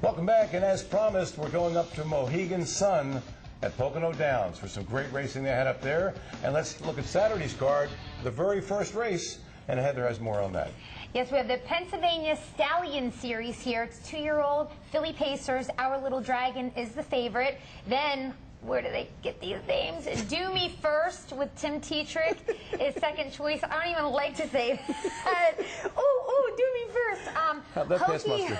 Welcome back, and as promised, we're going up to Mohegan Sun at Pocono Downs for some great racing they had up there. And let's look at Saturday's card, the very first race, and Heather has more on that. Yes, we have the Pennsylvania Stallion Series here. It's 2-year-old Filly Pacers. Our Little Dragon is the favorite. Then, where do they get these names? Do Me First with Tim Tetrick is second choice. I don't even like to say that. Oh, Do Me First. How'd that pass muster?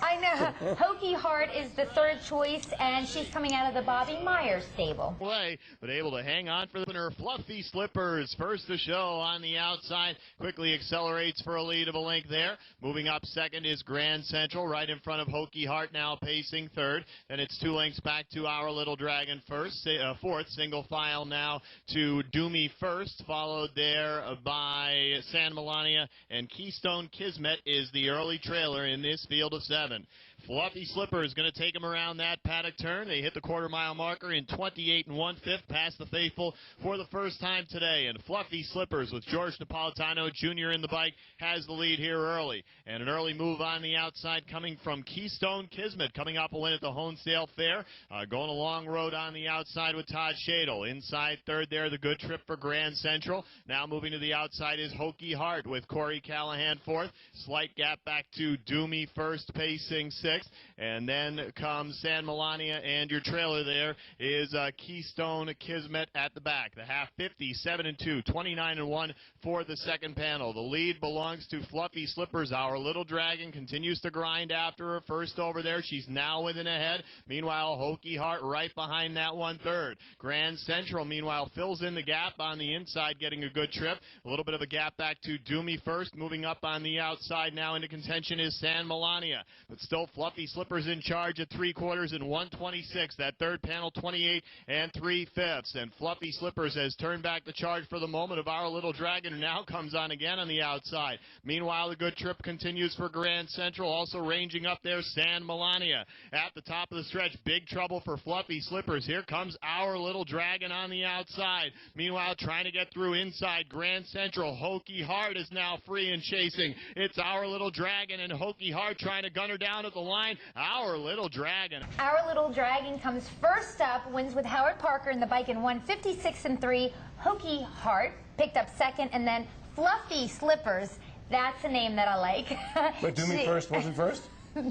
I know. Hokey Heart is the third choice, and she's coming out of the Bobby Myers stable. Play, but able to hang on for the winner. Fluffy Slippers, first to show on the outside, quickly accelerates for a lead of a length there. Moving up second is Grand Central, right in front of Hokey Heart, now pacing third. Then it's 2 lengths back to Our Little Dragon first, fourth, single file now to Do Me First, followed there by San Melania, and Keystone Kismet is the early trailer in this field of 7. Fluffy Slippers going to take him around that paddock turn. They hit the quarter-mile marker in 28 1/5, past the faithful for the first time today. And Fluffy Slippers with George Napolitano Jr. in the bike has the lead here early. And an early move on the outside coming from Keystone Kismet, coming up a win at the Honesdale Fair. Going a long road on the outside with Todd Shadle. Inside third there, the good trip for Grand Central. Now moving to the outside is Hokey Heart with Corey Callahan fourth. Slight gap back to Do Me First, pacing sixth. And then comes San Melania, and your trailer there is Keystone Kismet at the back. The half 50, 7-2, 29-1 for the second panel. The lead belongs to Fluffy Slippers. Our Little Dragon continues to grind after her first over there. She's now within ahead. Meanwhile, Hokey Heart right behind that 1/3. Grand Central, meanwhile, fills in the gap on the inside, getting a good trip. A little bit of a gap back to Do Me First. Moving up on the outside now into contention is San Melania. But still Fluffy Slippers in charge at 3/4 and 126. That third panel, 28 3/5. And Fluffy Slippers has turned back the charge for the moment of Our Little Dragon, who now comes on again on the outside. Meanwhile, the good trip continues for Grand Central. Also ranging up there, San Melania. At the top of the stretch, big trouble for Fluffy Slippers. Here comes Our Little Dragon on the outside. Meanwhile, trying to get through inside Grand Central. Hokey Heart is now free and chasing. It's Our Little Dragon and Hokey Heart trying to gun her down at the line. Our Little Dragon. Our Little Dragon comes first up, wins with Howard Parker in the bike in 156 3. Hokey Heart picked up second, and then Fluffy Slippers. That's a name that I like. But Do Me First wasn't first?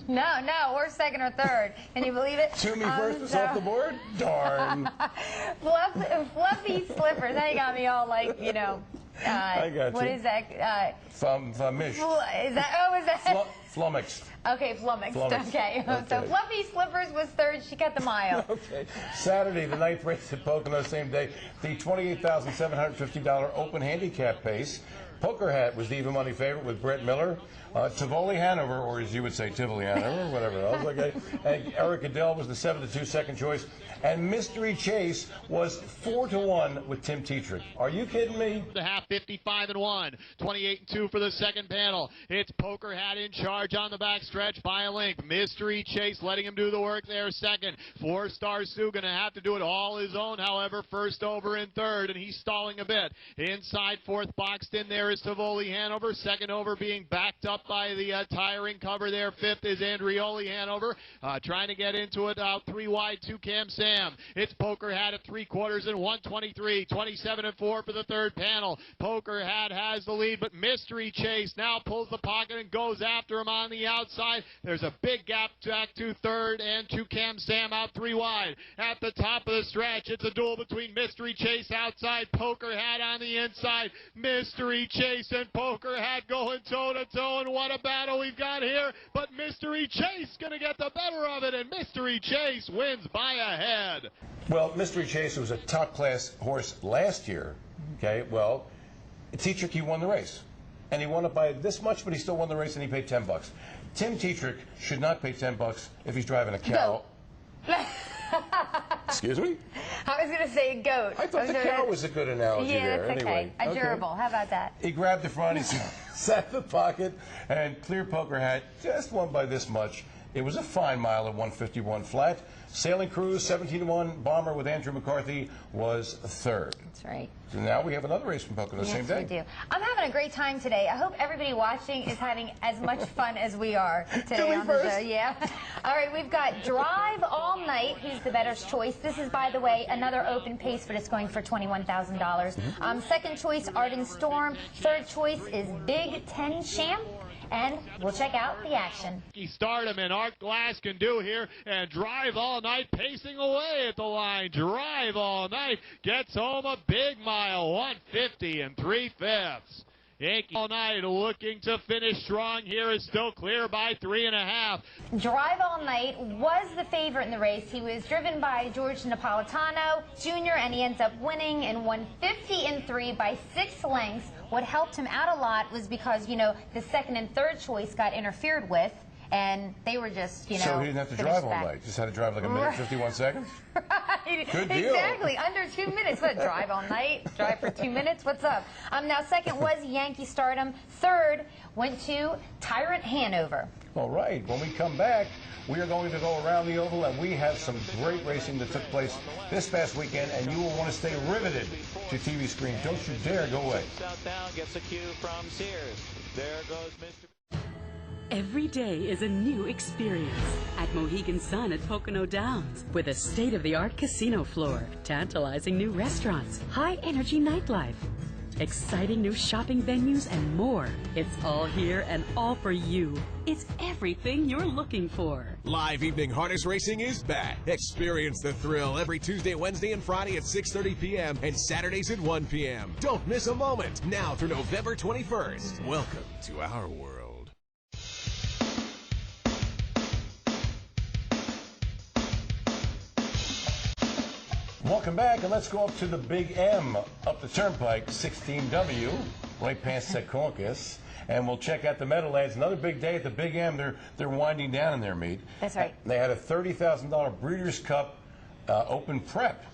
No, we're second or third. Can you believe it? Do Me First was off the board? Darn. Fluffy Slippers. Now you got me all like, you know. I got what you. Is that? Flummish. Is that? Flummoxed. Okay, flummoxed. Okay. So Fluffy Slippers was third. She cut the mile. Okay. Saturday, the 9th race at Pocono, same day. The $28,750 open handicap pace. Poker Hat was the even money favorite with Brett Miller. Tivoli Hanover, or as you would say, Tivoli Hanover, whatever else. Okay. And Eric Adele was the 7-2 second choice. And Mystery Chase was 4-1 with Tim Tetrick. Are you kidding me? The half 55-1, 28-2 for the second panel. It's Poker Hat in charge on the back stretch by a length. Mystery Chase letting him do the work there second. 4-Star Sue going to have to do it all his own, however, first over in third, and he's stalling a bit. Inside fourth, boxed in there is Tivoli Hanover. Second over being backed up by the tiring cover there. Fifth is Andrioli Hanover. Trying to get into it out 3 wide to Cam Sam. It's Poker Hat at 3/4 and 123, 27-4 for the third panel. Poker Hat has the lead, but Mystery Chase now pulls the pocket and goes after him on the outside. There's a big gap back to third and to Cam Sam out 3 wide. At the top of the stretch, it's a duel between Mystery Chase outside, Poker Hat on the inside. Mystery Chase and Poker Hat going toe-to-toe, and what a battle we've got here. But Mystery Chase going to get the better of it, and Mystery Chase wins by a head. Well, Mystery Chase was a top-class horse last year. Okay, well, Tetrick, he won the race. And he won it by this much, but he still won the race, and he paid $10. Tim Tetrick should not pay $10 if he's driving a cow. Excuse me? I was going to say goat. I thought the cow was a good analogy there. That's okay. Anyway, A gerbil. How about that? He grabbed the front, he sat in the pocket, and Clear Poker Hat just won by this much. It was a fine mile at 151 flat. Sailing Cruise, 17-1. Bomber with Andrew McCarthy was third. That's right. So now we have another race from Pocono the same day. Yes, we do. I'm having a great time today. I hope everybody watching is having as much fun as we are today on the show. Yeah. All right, we've got Drive All Night. Who's the better choice? This is, by the way, another open pace, but it's going for $21,000. Second choice, Arden Storm. Third choice is Big Ten Champ. And we'll check out the action. Stardom and Art Glass can do here, and Drive All Night pacing away at the line. Drive All Night gets home a big mile, 150 3/5. Yankee All Night looking to finish strong here, is still clear by 3.5. Drive All Night was the favorite in the race. He was driven by George Napolitano Jr., and he ends up winning in 150 3 by 6 lengths. What helped him out a lot was because, you know, the second and third choice got interfered with, and they were just, you know, so he didn't have to drive all night. Just had to drive like a minute, 51 seconds? Right. Good deal. Exactly. Under 2 minutes. What, drive all night? Drive for 2 minutes? What's up? Now, second was Yankee Stardom. Third went to Tyrant Hanover. All right. When we come back, we are going to go around the oval, and we have some great racing that took place this past weekend, and you will want to stay riveted to TV screen. Don't you dare go away. Southbound gets a cue from Sears. There goes Mr. Every day is a new experience at Mohegan Sun at Pocono Downs, with a state-of-the-art casino floor, tantalizing new restaurants, high-energy nightlife, exciting new shopping venues, and more. It's all here and all for you. It's everything you're looking for. Live evening harness racing is back. Experience the thrill every Tuesday, Wednesday, and Friday at 6:30 p.m. and Saturdays at 1 p.m. Don't miss a moment. Now through November 21st. Welcome to our world. Welcome back, and let's go up to the Big M, up the Turnpike, 16W, right past Secaucus, and we'll check out the Meadowlands. Another big day at the Big M. They're winding down in their meet. That's right. They had a $30,000 Breeders' Cup open prep,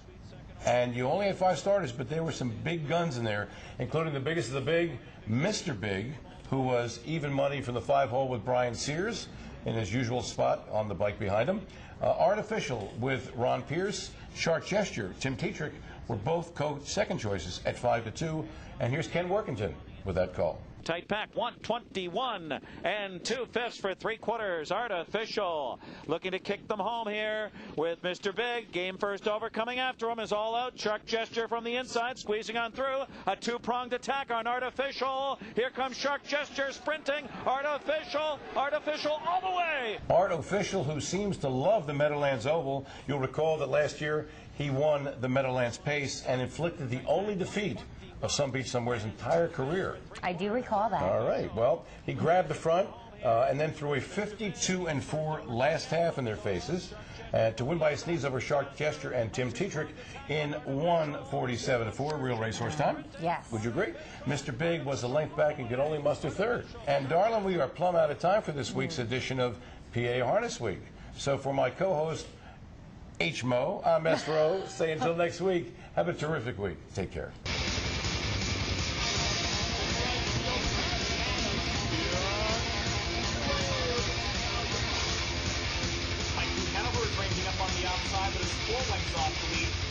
and you only had 5 starters, but there were some big guns in there, including the biggest of the big, Mr. Big, who was even money from the 5-hole with Brian Sears in his usual spot on the bike behind him. Artificial with Ron Pierce, Shark Gesture, Tim Tetrick were both second choices at 5-2. And here's Ken Workington with that call. Tight pack, 121 2/5 for 3/4. Artificial looking to kick them home here with Mr. Big. Game first over, coming after him is All Out. Shark Gesture from the inside, squeezing on through. A 2-pronged attack on Artificial. Here comes Shark Gesture sprinting. Artificial all the way. Artificial, who seems to love the Meadowlands Oval. You'll recall that last year he won the Meadowlands Pace and inflicted the only defeat of Some Beach Somewhere's entire career. I do recall that. All right. Well, he grabbed the front and then threw a 52-4 last half in their faces to win by a sneeze over Shark Gesture and Tim Tetrick in 147-4, real racehorse time. Yes. Would you agree? Mr. Big was a length back and could only muster third. And darling, we are plumb out of time for this week's edition of PA Harness Week. So for my co-host, H. Mo, I'm S. Rowe. Say until next week, have a terrific week. Take care. Ranging up on the outside, but it's 4 lengths off the lead.